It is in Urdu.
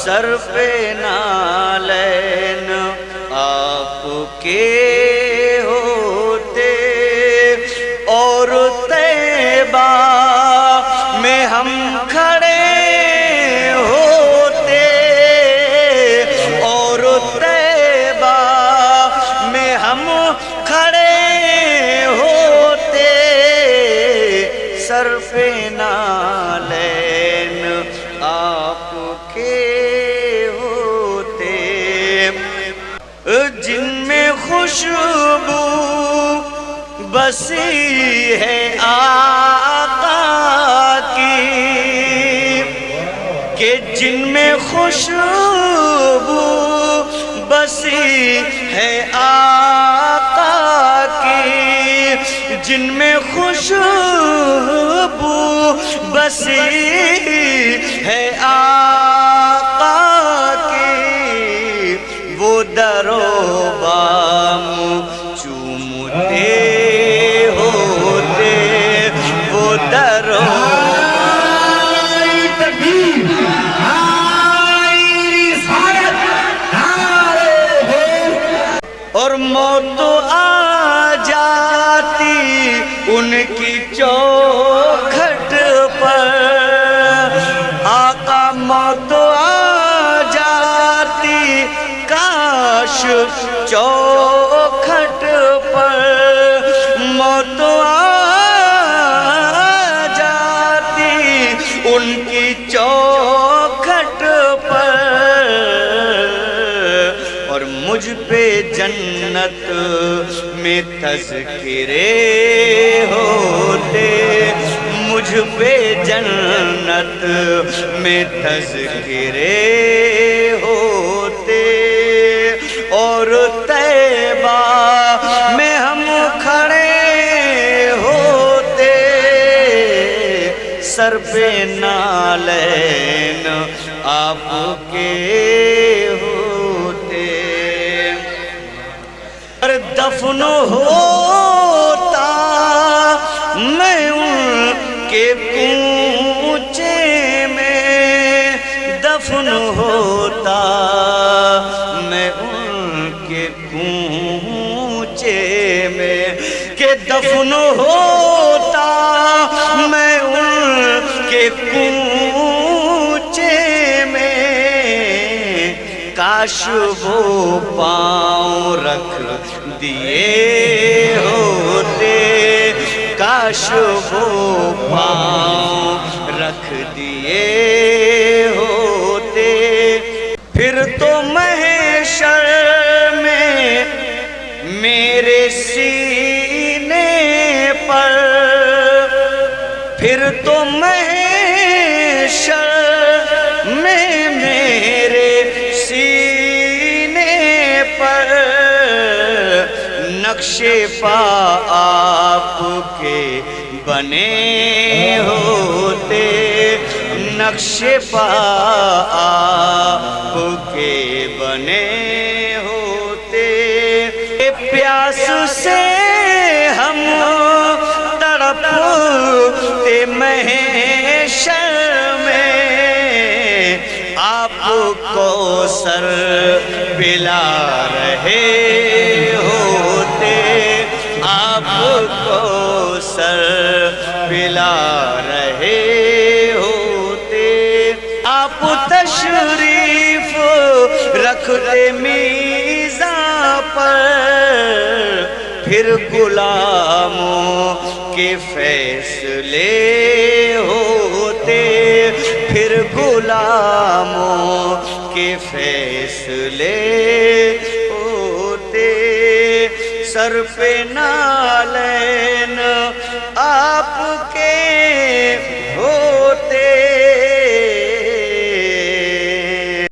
سر پہ نالین آپ کے ہوتے، اور طیبہ میں ہم کھڑے ہوتے، اور طیبہ میں ہم کھڑے ہوتے، سر پہ نالین آپ کے ہوتے، جن میں خوشبو بسی ہے آقا کی، کہ جن میں خوشبو بسی ہے آقا کی، جن میں خوشبو بسی ہے آقا کی، وہ در و بام چومتے ہوتے، وہ در و اور موت آ جاتی ان کی چوکھٹ پر، آقا موت آ جاتی کاش چوکھٹ پر، موت آ جاتی ان کی چوکھٹ پر، اور مجھ پہ جنت میں تذکرے ہوتے، مجھ پہ جنت میں تذکرے ہوتے، اور طیبہ میں ہم کھڑے ہوتے، سر پہ نالین آپ کے ہوتے، اور دفن ہوتا میں ان کے کوچے میں، دفن ہوتا میں ان کے کوچے میں، کہ دفن ہوتا میں ان کے کوچے میں، کاش وہ پاؤں رکھ دیے ہوتے، کاش وہ پاؤں رکھ دیے ہوتے، پھر تو محشر میں میرے سینے پر، پھر تو محشر میں میرے سینے پر، نقش پا آپ کے بنے ہوتے، نقش پا آپ کے بنے ہوتے، پیاس سے ہم تڑپتے محشر میں، آپ کو سر پلا رہے ہوتے، آپ کو سر پلا رہے ہوتے، آپ تشریف رکھتے میزاں پر، پھر غلاموں کے فیصلے ہوتے، پھر غلاموں کے فیصلے ہوتے، سر پہ نہ